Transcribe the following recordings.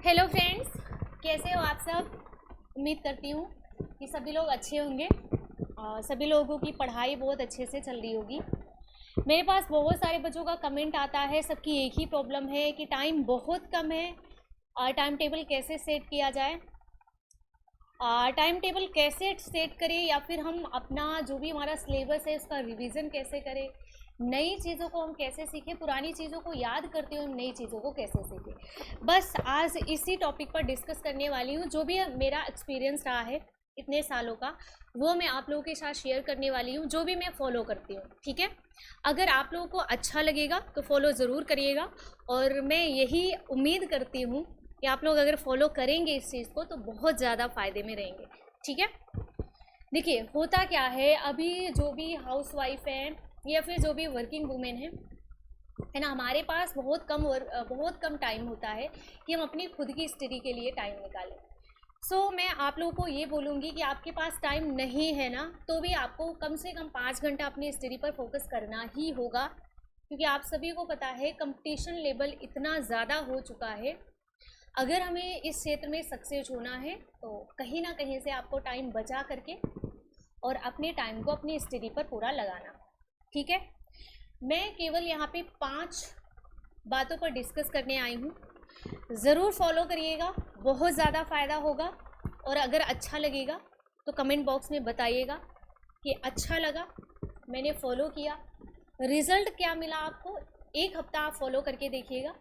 Hello friends, कैसे हो आप सब। उम्मीद करती हूँ कि सभी लोग अच्छे होंगे और सभी लोगों की पढ़ाई बहुत अच्छे से चल रही होगी। मेरे पास बहुत सारे बच्चों का कमेंट आता है, सबकी एक ही प्रॉब्लम है कि टाइम बहुत कम है और टाइम टेबल कैसे सेट किया जाए। टाइम टेबल कैसे सेट करें या फिर हम अपना जो भी हमारा सिलेबस है उसका रिवीजन कैसे करें, नई चीज़ों को हम कैसे सीखें, पुरानी चीज़ों को याद करते हुए हम नई चीज़ों को कैसे सीखें। बस आज इसी टॉपिक पर डिस्कस करने वाली हूँ। जो भी मेरा एक्सपीरियंस रहा है इतने सालों का, वो मैं आप लोगों के साथ शेयर करने वाली हूँ, जो भी मैं फॉलो करती हूँ। ठीक है, अगर आप लोगों को अच्छा लगेगा तो फॉलो ज़रूर करिएगा और मैं यही उम्मीद करती हूँ कि आप लोग अगर फॉलो करेंगे इस चीज़ को तो बहुत ज़्यादा फ़ायदे में रहेंगे। ठीक है, देखिए होता क्या है, अभी जो भी हाउस वाइफ है या फिर जो भी वर्किंग वुमेन है ना, हमारे पास बहुत कम टाइम होता है कि हम अपनी खुद की स्टडी के लिए टाइम निकालें। मैं आप लोगों को ये बोलूँगी कि आपके पास टाइम नहीं है ना, तो भी आपको कम से कम 5 घंटा अपनी स्टडी पर फोकस करना ही होगा, क्योंकि आप सभी को पता है कंपटीशन लेवल इतना ज़्यादा हो चुका है। अगर हमें इस क्षेत्र में सक्सेस होना है तो कहीं ना कहीं से आपको टाइम बचा करके और अपने टाइम को अपनी स्टडी पर पूरा लगाना। ठीक है, मैं केवल यहाँ पे 5 बातों पर डिस्कस करने आई हूँ। ज़रूर फॉलो करिएगा, बहुत ज़्यादा फ़ायदा होगा। और अगर अच्छा लगेगा तो कमेंट बॉक्स में बताइएगा कि अच्छा लगा, मैंने फॉलो किया, रिज़ल्ट क्या मिला आपको। 1 हफ्ता आप फॉलो करके देखिएगा,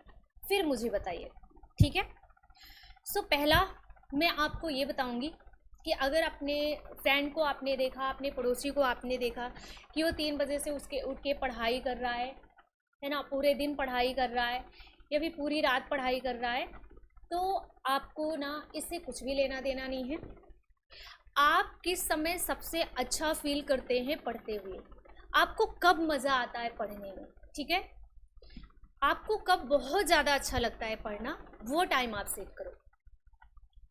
फिर मुझे बताइए। ठीक है, पहला मैं आपको ये बताऊंगी कि अगर अपने फ्रेंड को आपने देखा, अपने पड़ोसी को आपने देखा कि वो 3 बजे से उठ के पढ़ाई कर रहा है ना, पूरे दिन पढ़ाई कर रहा है या फिर पूरी रात पढ़ाई कर रहा है, तो आपको ना इससे कुछ भी लेना देना नहीं है। आप किस समय सबसे अच्छा फील करते हैं पढ़ते हुए, आपको कब मज़ा आता है पढ़ने में, ठीक है, आपको कब बहुत ज़्यादा अच्छा लगता है पढ़ना, वो टाइम आप सेट करो।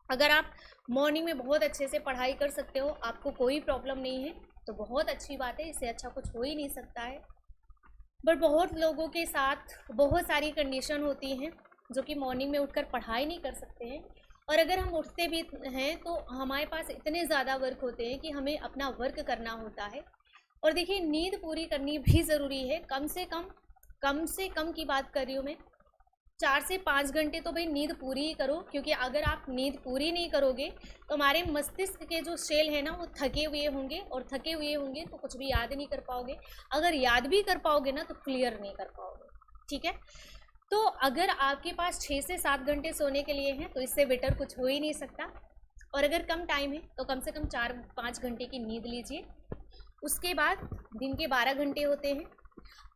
अगर आप मॉर्निंग में बहुत अच्छे से पढ़ाई कर सकते हो, आपको कोई प्रॉब्लम नहीं है, तो बहुत अच्छी बात है, इससे अच्छा कुछ हो ही नहीं सकता है। बट बहुत लोगों के साथ बहुत सारी कंडीशन होती हैं जो कि मॉर्निंग में उठकर पढ़ाई नहीं कर सकते हैं, और अगर हम उठते भी हैं तो हमारे पास इतने ज़्यादा वर्क होते हैं कि हमें अपना वर्क करना होता है। और देखिए, नींद पूरी करनी भी ज़रूरी है। कम से कम की बात कर रही हूँ मैं, 4 से 5 घंटे तो भाई नींद पूरी ही करो, क्योंकि अगर आप नींद पूरी नहीं करोगे तो हमारे मस्तिष्क के जो सेल है ना वो थके हुए होंगे, और थके हुए होंगे तो कुछ भी याद नहीं कर पाओगे। अगर याद भी कर पाओगे ना तो क्लियर नहीं कर पाओगे। ठीक है, तो अगर आपके पास 6 से 7 घंटे सोने के लिए हैं तो इससे बेटर कुछ हो ही नहीं सकता। और अगर कम टाइम है तो कम से कम 4-5 घंटे की नींद लीजिए। उसके बाद दिन के 12 घंटे होते हैं,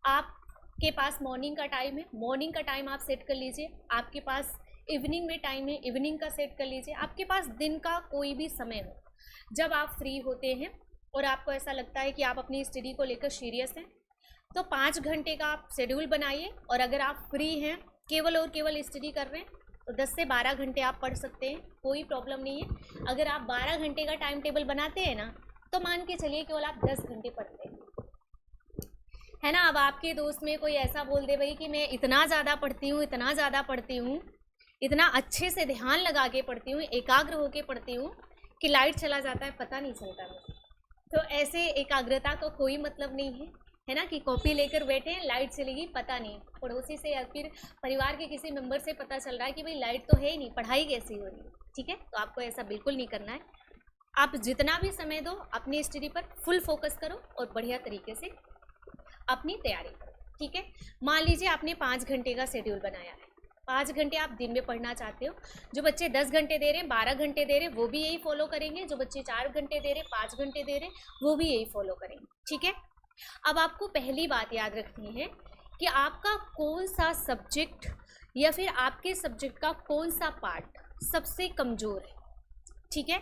आपके पास मॉर्निंग का टाइम है, मॉर्निंग का टाइम आप सेट कर लीजिए। आपके पास इवनिंग में टाइम है, इवनिंग का सेट कर लीजिए। आपके पास दिन का कोई भी समय हो जब आप फ्री होते हैं और आपको ऐसा लगता है कि आप अपनी स्टडी को लेकर सीरियस हैं, तो 5 घंटे का आप शेड्यूल बनाइए। और अगर आप फ्री हैं, केवल और केवल स्टडी कर रहे हैं, तो 10 से 12 घंटे आप पढ़ सकते हैं, कोई प्रॉब्लम नहीं है। अगर आप 12 घंटे का टाइम टेबल बनाते हैं ना, तो मान के चलिए केवल आप 10 घंटे पढ़ते हैं, है ना। अब आपके दोस्त में कोई ऐसा बोल दे भाई कि मैं इतना ज़्यादा पढ़ती हूँ, इतना ज़्यादा पढ़ती हूँ, इतना अच्छे से ध्यान लगा के पढ़ती हूँ, एकाग्र होके पढ़ती हूँ कि लाइट चला जाता है पता नहीं चलता मुझे, तो ऐसे एकाग्रता का कोई मतलब नहीं है ना, कि कॉपी लेकर बैठे हैं, लाइट चलेगी पता नहीं, पड़ोसी से या फिर परिवार के किसी मेंबर से पता चल रहा है कि भाई लाइट तो है ही नहीं, पढ़ाई कैसी हो रही है। ठीक है, तो आपको ऐसा बिल्कुल नहीं करना है। आप जितना भी समय दो अपनी स्टडी पर फुल फोकस करो और बढ़िया तरीके से अपनी तैयारी करो। ठीक है, मान लीजिए आपने 5 घंटे का शेड्यूल बनाया है, 5 घंटे आप दिन में पढ़ना चाहते हो। जो बच्चे 10 घंटे दे रहे हैं, 12 घंटे दे रहे हैं, वो भी यही फॉलो करेंगे। जो बच्चे 4 घंटे दे रहे हैं, 5 घंटे दे रहे हैं, वो भी यही फॉलो करेंगे। ठीक है, अब आपको पहली बात याद रखनी है कि आपका कौन सा सब्जेक्ट या फिर आपके सब्जेक्ट का कौन सा पार्ट सबसे कमज़ोर है। ठीक है,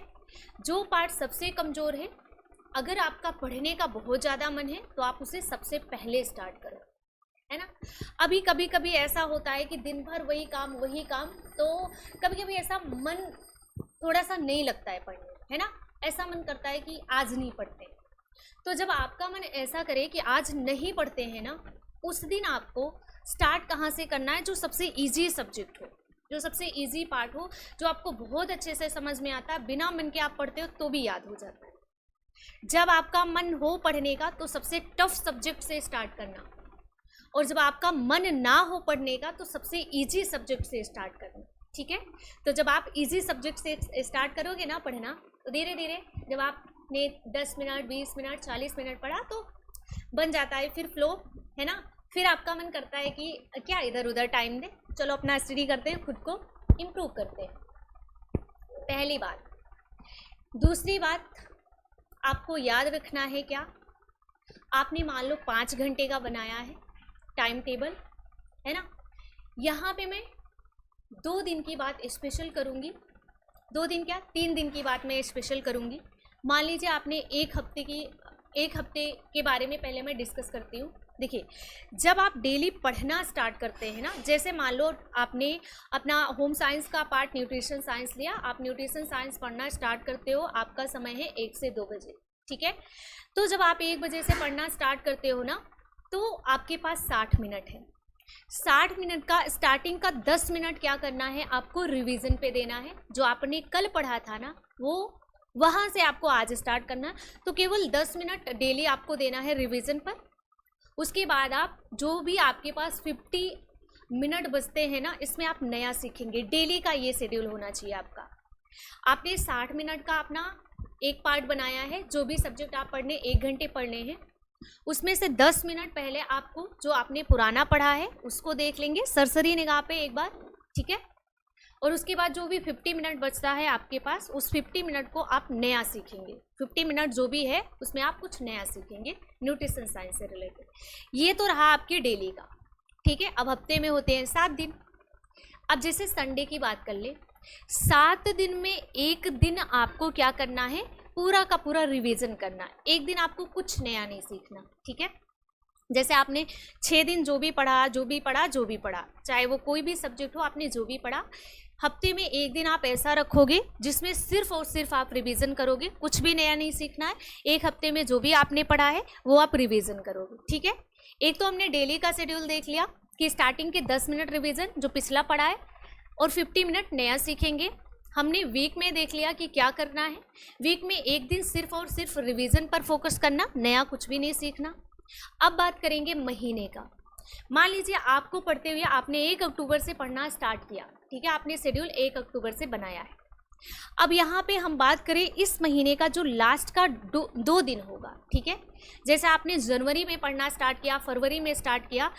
जो पार्ट सबसे कमज़ोर है, अगर आपका पढ़ने का बहुत ज़्यादा मन है तो आप उसे सबसे पहले स्टार्ट करो, है ना। अभी कभी कभी ऐसा होता है कि दिन भर वही काम, तो कभी कभी ऐसा मन थोड़ा सा नहीं लगता है पढ़ने, है ना, ऐसा मन करता है कि आज नहीं पढ़ते। तो जब आपका मन ऐसा करे कि आज नहीं पढ़ते हैं ना, उस दिन आपको स्टार्ट कहाँ से करना है, जो सबसे ईजी सब्जेक्ट हो। जो सबसे इजी पार्ट हो, जो आपको बहुत अच्छे से समझ में आता है, बिना मन के आप पढ़ते हो तो भी याद हो जाता है। जब आपका मन हो पढ़ने का तो सबसे टफ सब्जेक्ट से स्टार्ट करना, और जब आपका मन ना हो पढ़ने का तो सबसे इजी सब्जेक्ट से स्टार्ट करना, ठीक है। तो जब आप इजी सब्जेक्ट से स्टार्ट करोगे ना पढ़ना, तो धीरे धीरे जब आपने 10 मिनट 20 मिनट 40 मिनट पढ़ा तो बन जाता है फिर फ्लो, है ना। फिर आपका मन करता है कि क्या इधर उधर टाइम दे, चलो अपना स्टडी करते हैं, खुद को इम्प्रूव करते हैं। पहली बात। दूसरी बात, आपको याद रखना है क्या, आपने मान लो 5 घंटे का बनाया है टाइम टेबल, है ना। यहाँ पे मैं 2 दिन की बात स्पेशल करूँगी, 2 दिन क्या 3 दिन की बात मैं स्पेशल करूँगी। मान लीजिए आपने एक हफ्ते के बारे में पहले मैं डिस्कस करती हूँ। देखिए, जब आप डेली पढ़ना स्टार्ट करते हैं ना, जैसे मान लो आपने अपना होम साइंस का पार्ट न्यूट्रिशन साइंस लिया, आप न्यूट्रिशन साइंस पढ़ना स्टार्ट करते हो, आपका समय है 1 से 2 बजे, ठीक है। तो जब आप 1 बजे से पढ़ना स्टार्ट करते हो ना, तो आपके पास 60 मिनट है। 60 मिनट का स्टार्टिंग का 10 मिनट क्या करना है, आपको रिवीजन पे देना है। जो आपने कल पढ़ा था ना, वो वहाँ से आपको आज स्टार्ट करना है। तो केवल 10 मिनट डेली आपको देना है रिवीजन पर। उसके बाद आप जो भी आपके पास 50 मिनट बचते हैं ना, इसमें आप नया सीखेंगे। डेली का ये शेड्यूल होना चाहिए आपका। आपने 60 मिनट का अपना एक पार्ट बनाया है, जो भी सब्जेक्ट आप पढ़ने 1 घंटे पढ़ने हैं, उसमें से 10 मिनट पहले आपको जो आपने पुराना पढ़ा है उसको देख लेंगे सरसरी निगाह पे एक बार, ठीक है। और उसके बाद जो भी 50 मिनट बचता है आपके पास, उस 50 मिनट को आप नया सीखेंगे। 50 मिनट जो भी है उसमें आप कुछ नया सीखेंगे न्यूट्रिशन साइंस से रिलेटेड। ये तो रहा आपके डेली का, ठीक है। अब हफ्ते में होते हैं 7 दिन। अब जैसे संडे की बात कर ले, 7 दिन में एक दिन आपको क्या करना है, पूरा का पूरा रिवीजन करना है। एक दिन आपको कुछ नया नहीं सीखना, ठीक है। जैसे आपने 6 दिन जो भी पढ़ा, चाहे वो कोई भी सब्जेक्ट हो, आपने जो भी पढ़ा, हफ्ते में एक दिन आप ऐसा रखोगे जिसमें सिर्फ और सिर्फ आप रिवीजन करोगे, कुछ भी नया नहीं सीखना है। एक हफ्ते में जो भी आपने पढ़ा है वो आप रिवीजन करोगे, ठीक है। एक तो हमने डेली का शेड्यूल देख लिया कि स्टार्टिंग के 10 मिनट रिवीजन जो पिछला पढ़ा है, और 50 मिनट नया सीखेंगे। हमने वीक में देख लिया कि क्या करना है। वीक में एक दिन सिर्फ और सिर्फ रिवीजन पर फोकस करना, नया कुछ भी नहीं सीखना। अब बात करेंगे महीने का। मान लीजिए आपको पढ़ते हुए आपने 1 अक्टूबर से पढ़ना स्टार्ट किया, ठीक है। आपने शेड्यूल 1 अक्टूबर से बनाया है। अब यहाँ पे हम बात करें इस महीने का जो लास्ट का 2 दिन होगा, ठीक है। जैसे आपने जनवरी में पढ़ना स्टार्ट किया, फरवरी में स्टार्ट किया,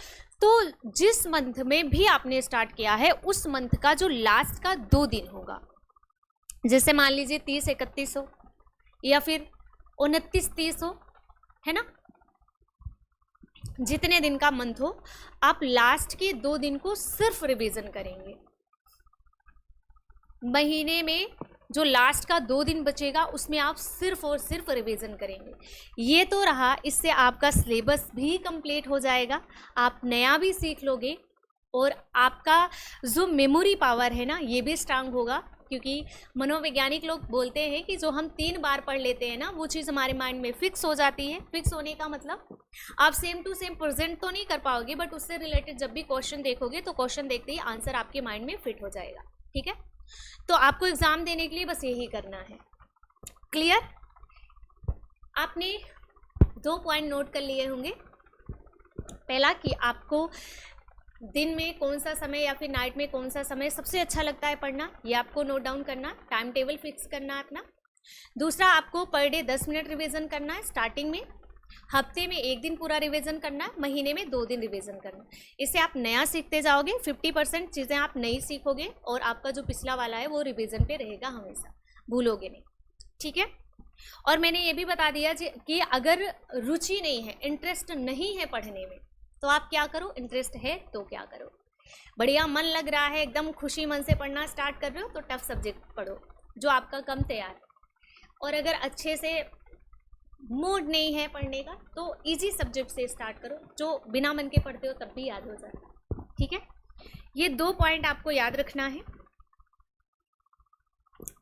तो जिस मंथ में भी आपने स्टार्ट किया है उस मंथ का जो लास्ट का 2 दिन होगा, जैसे मान लीजिए 30-31 हो या फिर 29-30 हो, है ना। जितने दिन का मंथ हो, आप लास्ट के 2 दिन को सिर्फ रिवीजन करेंगे। महीने में जो लास्ट का 2 दिन बचेगा उसमें आप सिर्फ और सिर्फ रिवीजन करेंगे। ये तो रहा, इससे आपका सिलेबस भी कंप्लीट हो जाएगा, आप नया भी सीख लोगे, और आपका जो मेमोरी पावर है ना, ये भी स्ट्रांग होगा। क्योंकि मनोवैज्ञानिक लोग बोलते हैं कि जो हम 3 बार पढ़ लेते हैं ना, वो चीज़ हमारे माइंड में फिक्स हो जाती है। फिक्स होने का मतलब आप सेम टू सेम प्रेजेंट तो नहीं कर पाओगे, बट उससे रिलेटेड जब भी क्वेश्चन देखोगे तो क्वेश्चन देखते ही आंसर आपके माइंड में फिट हो जाएगा, ठीक है। तो आपको एग्जाम देने के लिए बस यही करना है। क्लियर? आपने 2 पॉइंट नोट कर लिए होंगे। पहला कि आपको दिन में कौन सा समय या फिर नाइट में कौन सा समय सबसे अच्छा लगता है पढ़ना, ये आपको नोट डाउन करना, टाइम टेबल फिक्स करना अपना। दूसरा, आपको पर डे 10 मिनट रिवीजन करना है स्टार्टिंग में, हफ्ते में 1 दिन पूरा रिवीजन करना है, महीने में 2 दिन रिवीजन करना है। इससे आप नया सीखते जाओगे, 50% चीज़ें आप नई सीखोगे, और आपका जो पिछला वाला है वो रिवीजन पे रहेगा, हमेशा भूलोगे नहीं, ठीक है। और मैंने ये भी बता दिया कि अगर रुचि नहीं है, इंटरेस्ट नहीं है पढ़ने में, तो आप क्या करो, इंटरेस्ट है तो क्या करो, बढ़िया मन लग रहा है, एकदम खुशी मन से पढ़ना स्टार्ट कर रहे हो, तो टफ सब्जेक्ट पढ़ो जो आपका कम तैयार है। और अगर अच्छे से मूड नहीं है पढ़ने का, तो इजी सब्जेक्ट से स्टार्ट करो, जो बिना मन के पढ़ते हो तब भी याद हो जाता है, ठीक है। ये 2 पॉइंट आपको याद रखना है।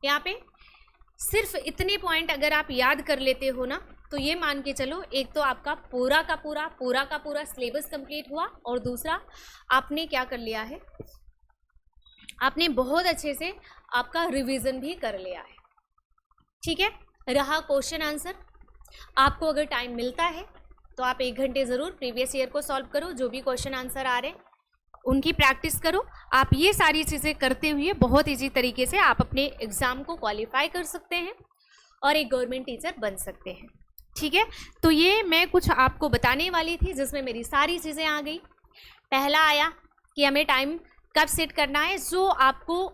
यहाँ पे सिर्फ इतने पॉइंट अगर आप याद कर लेते हो ना, तो ये मान के चलो, एक तो आपका पूरा का पूरा सिलेबस कंप्लीट हुआ, और दूसरा आपने क्या कर लिया है, आपने बहुत अच्छे से आपका रिवीजन भी कर लिया है। ठीक है, रहा क्वेश्चन आंसर। आपको अगर टाइम मिलता है तो आप 1 घंटे ज़रूर प्रीवियस ईयर को सॉल्व करो, जो भी क्वेश्चन आंसर आ रहे हैं उनकी प्रैक्टिस करो। आप ये सारी चीज़ें करते हुए बहुत ईजी तरीके से आप अपने एग्ज़ाम को क्वालिफाई कर सकते हैं और एक गवर्नमेंट टीचर बन सकते हैं। ठीक है, तो ये मैं कुछ आपको बताने वाली थी जिसमें मेरी सारी चीज़ें आ गई। पहला आया कि हमें टाइम कब सेट करना है, जो आपको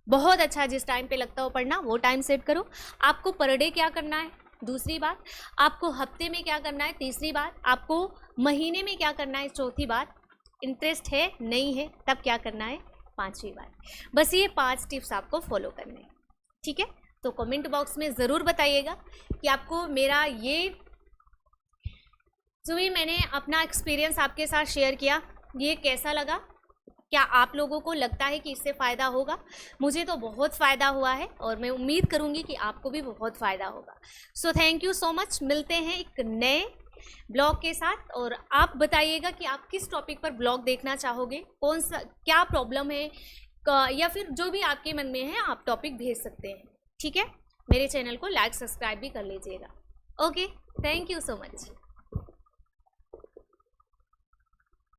बहुत अच्छा जिस टाइम पे लगता हो पढ़ना वो टाइम सेट करो। आपको पर डे क्या करना है, दूसरी बात। आपको हफ्ते में क्या करना है, तीसरी बात। आपको महीने में क्या करना है, चौथी बात। इंटरेस्ट है नहीं है तब क्या करना है, पांचवी बात। बस ये 5 टिप्स आपको फॉलो करने हैं। ठीक है, तो कमेंट बॉक्स में ज़रूर बताइएगा कि आपको मेरा ये जो भी मैंने अपना एक्सपीरियंस आपके साथ शेयर किया ये कैसा लगा। क्या आप लोगों को लगता है कि इससे फ़ायदा होगा? मुझे तो बहुत फ़ायदा हुआ है और मैं उम्मीद करूँगी कि आपको भी बहुत फ़ायदा होगा। So thank you so much. मिलते हैं एक नए ब्लॉग के साथ और आप बताइएगा कि आप किस टॉपिक पर ब्लॉग देखना चाहोगे, कौन सा क्या प्रॉब्लम है या फिर जो भी आपके मन में है आप टॉपिक भेज सकते हैं। ठीक है, मेरे चैनल को लाइक सब्सक्राइब भी कर लीजिएगा। Okay, thank you so much.